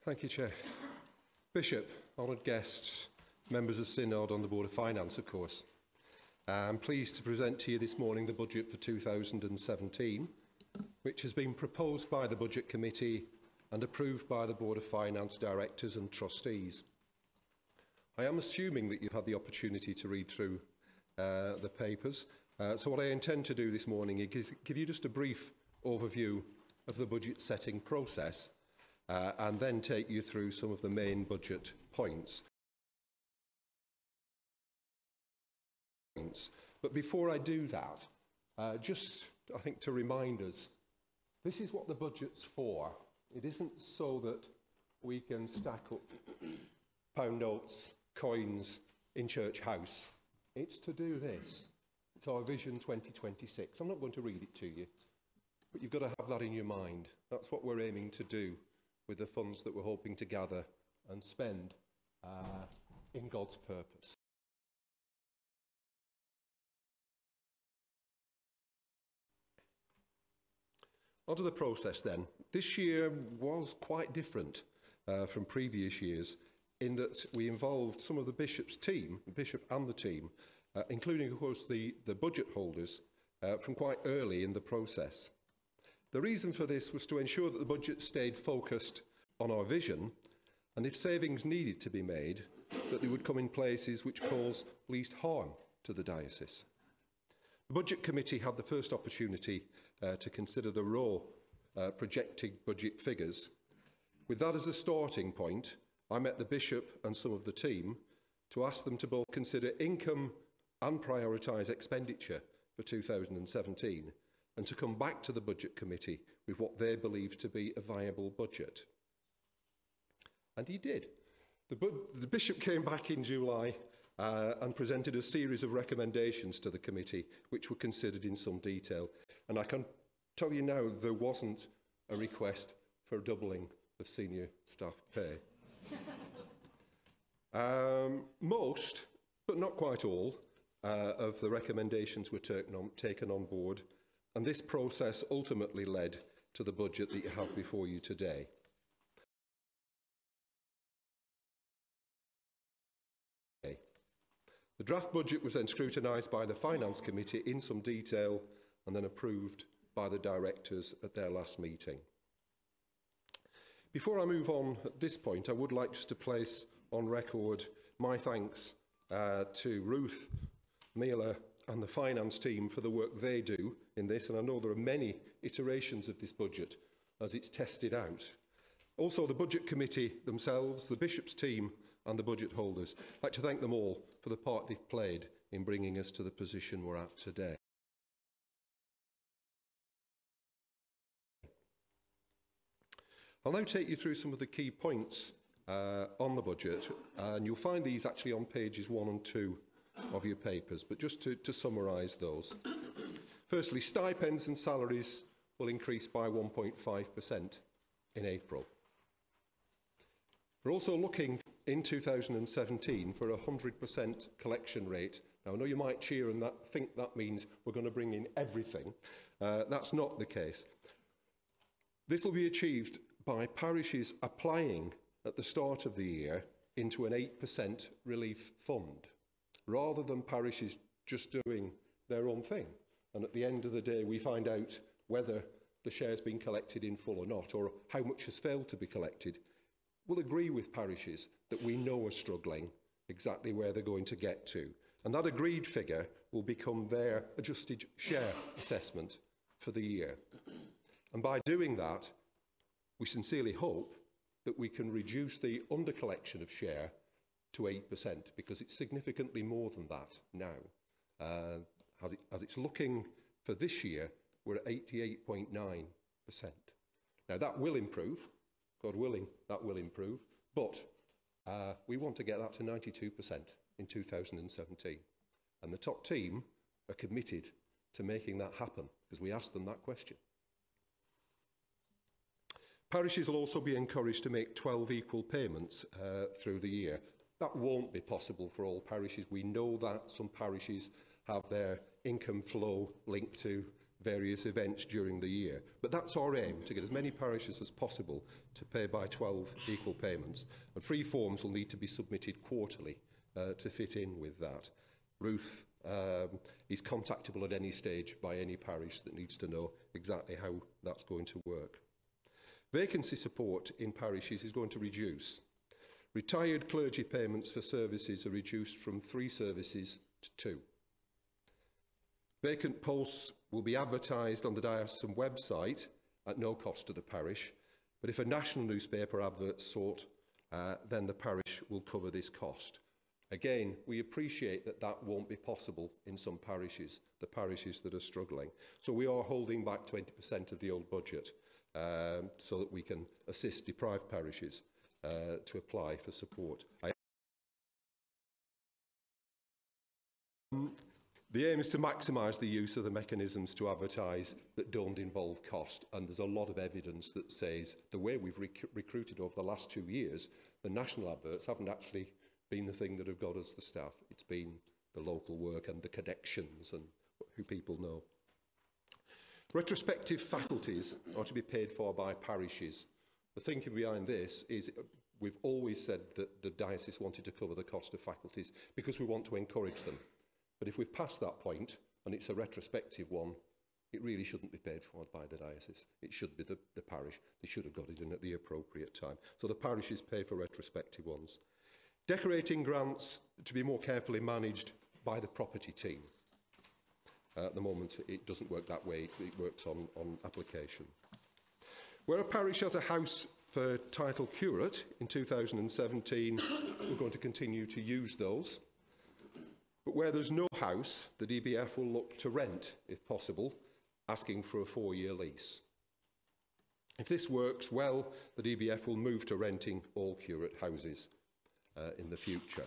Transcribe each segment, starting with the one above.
Thank you, Chair. Bishop, honoured guests, members of Synod on the Board of Finance, of course. I'm pleased to present to you this morning the budget for 2017, which has been proposed by the Budget Committee and approved by the Board of Finance Directors and Trustees. I am assuming that you've had the opportunity to read through the papers. So what I intend to do this morning is give you just a brief overview of the budget setting process and then take you through some of the main budget points. But before I do that, just I think to remind us, this is what the budget's for. It isn't so that we can stack up pound notes, coins in Church House. It's to do this. It's our Vision 2026. I'm not going to read it to you, but you've got to have that in your mind. That's what we're aiming to do with the funds that we're hoping to gather and spend in God's purpose. Onto the process then. This year was quite different from previous years in that we involved some of the Bishop's team, the Bishop and the team, including of course the budget holders from quite early in the process. The reason for this was to ensure that the budget stayed focused on our vision, and if savings needed to be made, that they would come in places which cause least harm to the diocese. The Budget Committee had the first opportunity to consider the raw projected budget figures. With that as a starting point, I met the Bishop and some of the team to ask them to both consider income and prioritise expenditure for 2017, and to come back to the Budget Committee with what they believed to be a viable budget. And he did. The Bishop came back in July and presented a series of recommendations to the committee, which were considered in some detail. And I can tell you now, there wasn't a request for a doubling of senior staff pay. Most, but not quite all, of the recommendations were taken on board, and this process ultimately led to the budget that you have before you today. The draft budget was then scrutinised by the Finance Committee in some detail and then approved by the directors at their last meeting. Before I move on at this point, I would like just to place on record my thanks to Ruth, Mila and the finance team for the work they do in this, and I know there are many iterations of this budget as it's tested out. Also, the Budget Committee themselves, the Bishop's team and the budget holders. I'd like to thank them all for the part they've played in bringing us to the position we're at today. I'll now take you through some of the key points on the budget, and you'll find these actually on pages 1 and 2 of your papers, but just to summarise those. Firstly, stipends and salaries will increase by 1.5% in April. We're also looking in 2017 for a 100% collection rate. Now, I know you might cheer and think that means we're going to bring in everything. That's not the case. This will be achieved by parishes applying at the start of the year into an 8% relief fund, rather than parishes just doing their own thing. And at the end of the day, we find out whether the share's been collected in full or not, or how much has failed to be collected. We'll agree with parishes that we know are struggling exactly where they're going to get to. And that agreed figure will become their adjusted share assessment for the year. And by doing that, we sincerely hope that we can reduce the under-collection of share to 8%, because it's significantly more than that now. As it's looking for this year, we're at 88.9%. Now, that will improve. God willing, that will improve. But we want to get that to 92% in 2017. And the top team are committed to making that happen, because we asked them that question. Parishes will also be encouraged to make 12 equal payments through the year. That won't be possible for all parishes. We know that some parishes have their income flow linked to various events during the year. But that's our aim, to get as many parishes as possible to pay by 12 equal payments. And free forms will need to be submitted quarterly to fit in with that. Ruth is contactable at any stage by any parish that needs to know exactly how that's going to work. Vacancy support in parishes is going to reduce. Retired clergy payments for services are reduced from 3 services to 2. Vacant posts will be advertised on the diocesan website at no cost to the parish, but if a national newspaper advert's sought, then the parish will cover this cost. Again, we appreciate that that won't be possible in some parishes, the parishes that are struggling. So we are holding back 20% of the old budget so that we can assist deprived parishes to apply for support. The aim is to maximise the use of the mechanisms to advertise that don't involve cost, and there's a lot of evidence that says the way we've recruited over the last 2 years, the national adverts haven't actually been the thing that have got us the staff. It's been the local work and the connections and who people know. Retrospective faculties are to be paid for by parishes. The thinking behind this is we've always said that the diocese wanted to cover the cost of faculties because we want to encourage them. But if we've passed that point and it's a retrospective one, it really shouldn't be paid for by the diocese. It should be the parish. They should have got it in at the appropriate time. So the parishes pay for retrospective ones. Decorating grants to be more carefully managed by the property team. At the moment, it doesn't work that way. It works on application. Where a parish has a house for title curate in 2017, we're going to continue to use those. But where there's no house, the DBF will look to rent, if possible, asking for a 4-year lease. If this works well, the DBF will move to renting all curate houses in the future.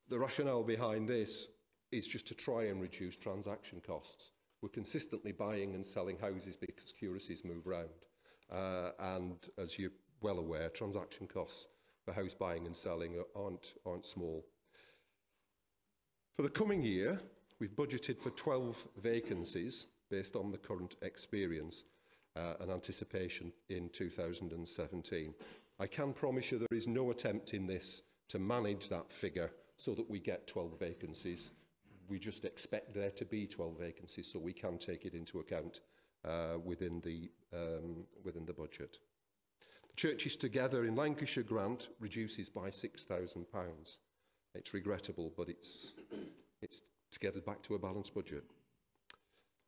The rationale behind this is just to try and reduce transaction costs. We're consistently buying and selling houses because curacies move round. And as you're well aware, transaction costs for house buying and selling aren't small. For the coming year, we've budgeted for 12 vacancies based on the current experience and anticipation in 2017. I can promise you there is no attempt in this to manage that figure so that we get 12 vacancies. We just expect there to be 12 vacancies so we can take it into account within the budget. The Churches Together in Lancashire grant reduces by £6,000. It's regrettable, but it's to get us back to a balanced budget.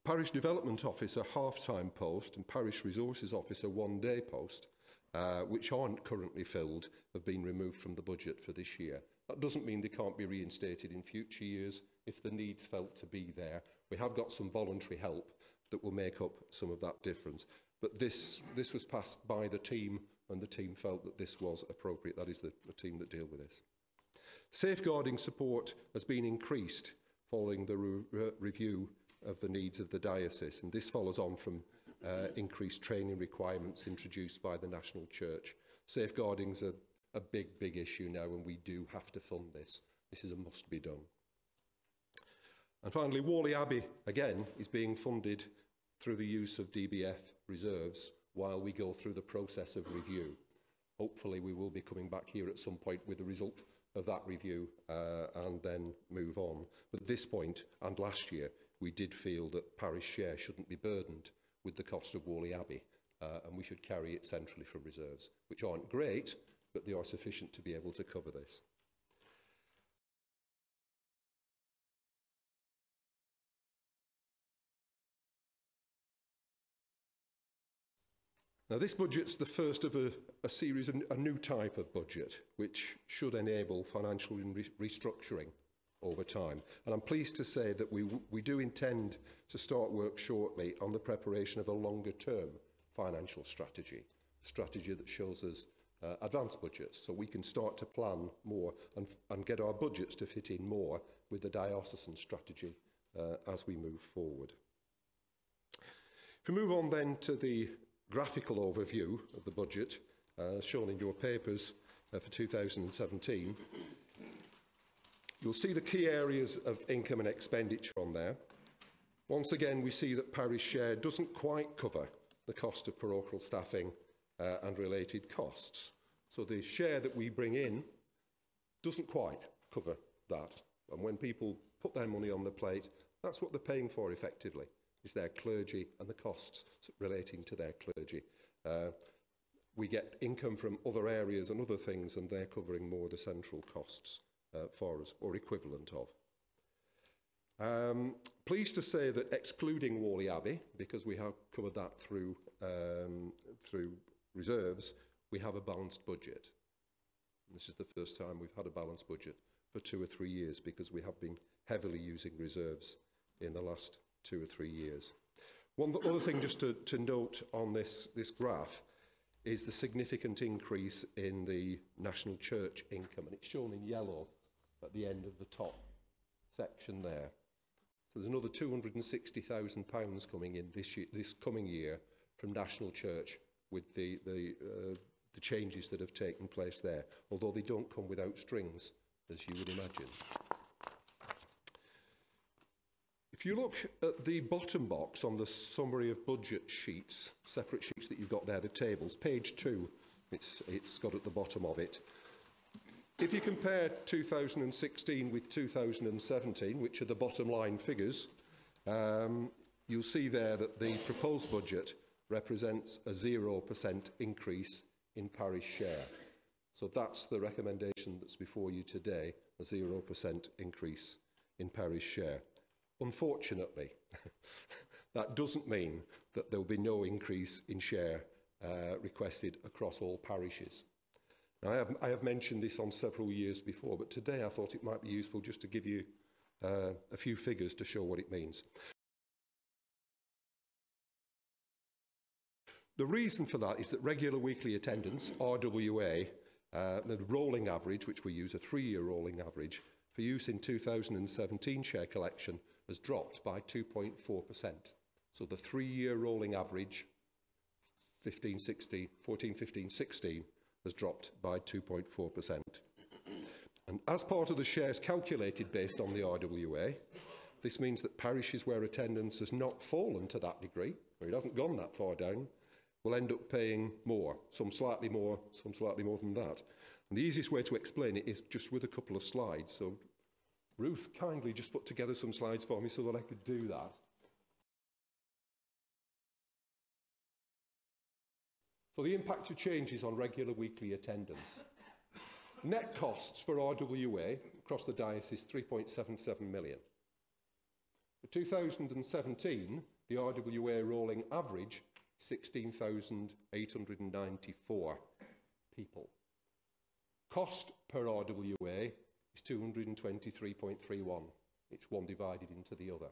Parish Development Officer half-time post and Parish Resources Officer 1-day post, which aren't currently filled, have been removed from the budget for this year. That doesn't mean they can't be reinstated in future years if the needs felt to be there. We have got some voluntary help that will make up some of that difference. But this was passed by the team, and the team felt that this was appropriate. That is the team that deal with this. Safeguarding support has been increased following the review of the needs of the diocese, and this follows on from increased training requirements introduced by the National Church. Safeguarding's a big issue now, and we do have to fund this. This is a must be done. And finally, Whalley Abbey, again, is being funded through the use of DBF reserves while we go through the process of review. Hopefully we will be coming back here at some point with the result of that review and then move on. But at this point, and last year, we did feel that parish share shouldn't be burdened with the cost of Whalley Abbey, and we should carry it centrally from reserves, which aren't great, but they are sufficient to be able to cover this. Now, this budget's the first of a series, a new type of budget, which should enable financial restructuring over time. And I'm pleased to say that we do intend to start work shortly on the preparation of a longer-term financial strategy that shows us advanced budgets, so we can start to plan more and get our budgets to fit in more with the diocesan strategy as we move forward. If we move on then to the graphical overview of the budget, shown in your papers for 2017, you'll see the key areas of income and expenditure on there. Once again, we see that parish share doesn't quite cover the cost of parochial staffing and related costs. So the share that we bring in doesn't quite cover that. And when people put their money on the plate, that's what they're paying for effectively, is their clergy and the costs relating to their clergy. We get income from other areas and other things, and they're covering more the central costs for us, or equivalent of. Pleased to say that excluding Whalley Abbey, because we have covered that through reserves, we have a balanced budget. And this is the first time we've had a balanced budget for 2 or 3 years, because we have been heavily using reserves in the last 2 or 3 years. One other thing just to note on this graph is the significant increase in the National Church income, and it's shown in yellow at the end of the top section there. So there's another £260,000 coming in this coming year from National Church with the changes that have taken place there, although they don't come without strings, as you would imagine. If you look at the bottom box on the summary of budget sheets, separate sheets that you've got there, the tables, page 2, it's got at the bottom of it. If you compare 2016 with 2017, which are the bottom line figures, you'll see there that the proposed budget represents a 0% increase in parish share. So that's the recommendation that's before you today, a 0% increase in parish share. Unfortunately, that doesn't mean that there will be no increase in share requested across all parishes. Now, I have mentioned this on several years before, but today I thought it might be useful just to give you a few figures to show what it means. The reason for that is that regular weekly attendance, RWA, the rolling average, which we use, a 3-year rolling average, for use in 2017 share collection has dropped by 2.4%. So the 3-year rolling average, 14, 15, 16, has dropped by 2.4%. And as part of the shares calculated based on the RWA, this means that parishes where attendance has not fallen to that degree, or it hasn't gone that far down, will end up paying more, some slightly more than that. And the easiest way to explain it is just with a couple of slides. So Ruth kindly just put together some slides for me so that I could do that. So the impact of changes on regular weekly attendance. Net costs for RWA across the diocese, 3.77 million. For 2017, the RWA rolling average, 16,894 people. Cost per RWA is 223.31. It's one divided into the other.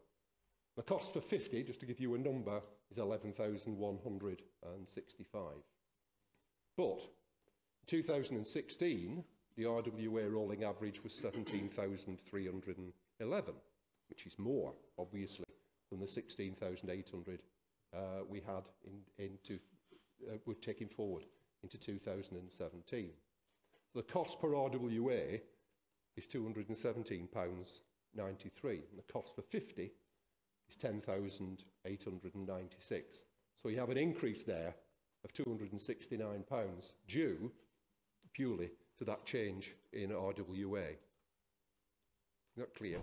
The cost for 50, just to give you a number, is 11,165. But in 2016, the RWA rolling average was 17,311, which is more, obviously, than the 16,800 we had we're taking forward into 2017. The cost per RWA is £217.93, and the cost for 50 is £10,896. So you have an increase there of £269 due purely to that change in RWA. Is that clear?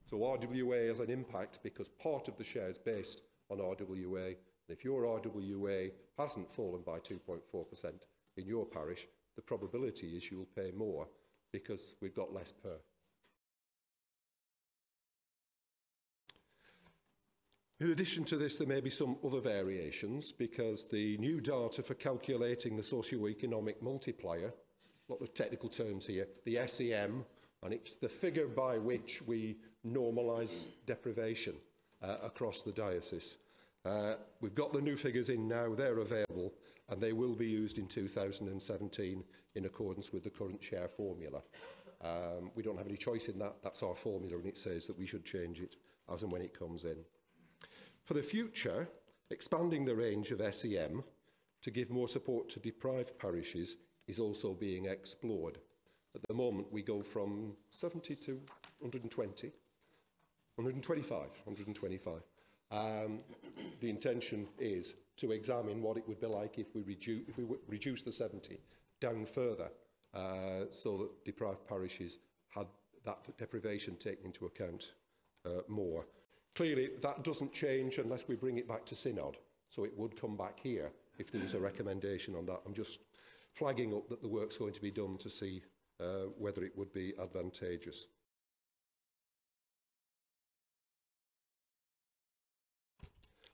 So RWA has an impact because part of the share is based on RWA. And if your RWA hasn't fallen by 2.4% in your parish, the probability is you'll pay more because we've got less per. In addition to this, there may be some other variations because the new data for calculating the socio-economic multiplier, a lot of technical terms here, the SEM, and it's the figure by which we normalise deprivation across the diocese. We've got the new figures in now, they're available, and they will be used in 2017 in accordance with the current share formula. We don't have any choice in that, that's our formula, and it says that we should change it as and when it comes in. For the future, expanding the range of SEM to give more support to deprived parishes is also being explored. At the moment, we go from 70 to 120, 125. The intention is to examine what it would be like if we reduce the 70 down further, so that deprived parishes had that deprivation taken into account more. Clearly, that doesn't change unless we bring it back to Synod, so it would come back here if there was a recommendation on that. I'm just flagging up that the work's going to be done to see whether it would be advantageous.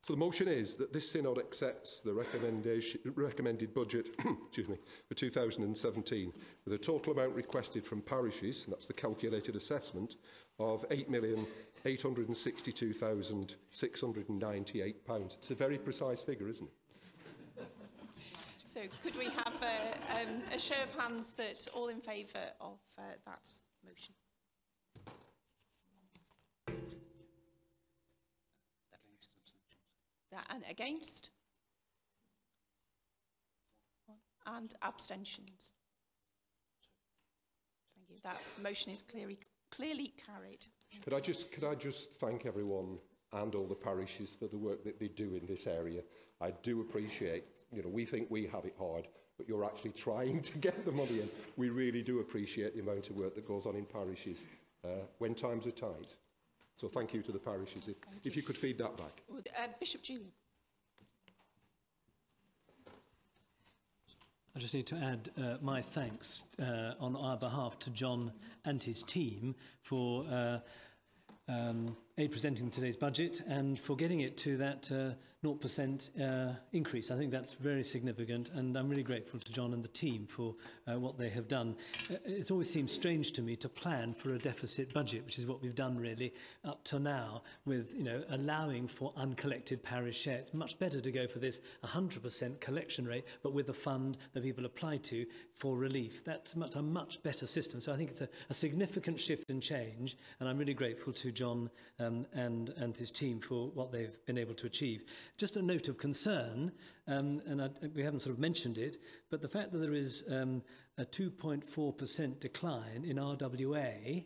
So the motion is that this Synod accepts the recommended budget excuse me, for 2017 with a total amount requested from parishes, and that's the calculated assessment, of £8,862,698. It's a very precise figure, isn't it? So could we have a show of hands that all in favour of that motion? And against? And abstentions? Thank you. That motion is clearly carried. Could I just thank everyone and all the parishes for the work that they do in this area. I do appreciate, we think we have it hard, but you're actually trying to get the money in. We really do appreciate the amount of work that goes on in parishes when times are tight. So thank you to the parishes. If you could feed that back. Bishop Julian. I just need to add my thanks on our behalf to John and his team for presenting today's budget and for getting it to that 0% increase. I think that's very significant, and I'm really grateful to John and the team for what they have done. It always seems strange to me to plan for a deficit budget, which is what we've done really up to now, with allowing for uncollected parish share. It's much better to go for this 100% collection rate, but with a fund that people apply to for relief. That's a much better system. So I think it's a significant shift and change, and I'm really grateful to John and his team for what they've been able to achieve. Just a note of concern, we haven't sort of mentioned it, but the fact that there is a 2.4% decline in RWA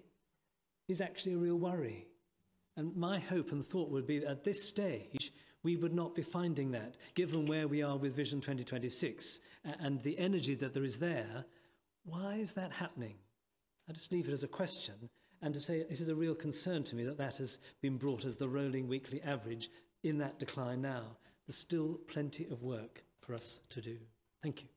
is actually a real worry. And my hope and thought would be at this stage, we would not be finding that, given where we are with Vision 2026 and the energy that there is there. Why is that happening? I just leave it as a question, and to say this is a real concern to me that has been brought as the rolling weekly average in that decline now. There's still plenty of work for us to do. Thank you.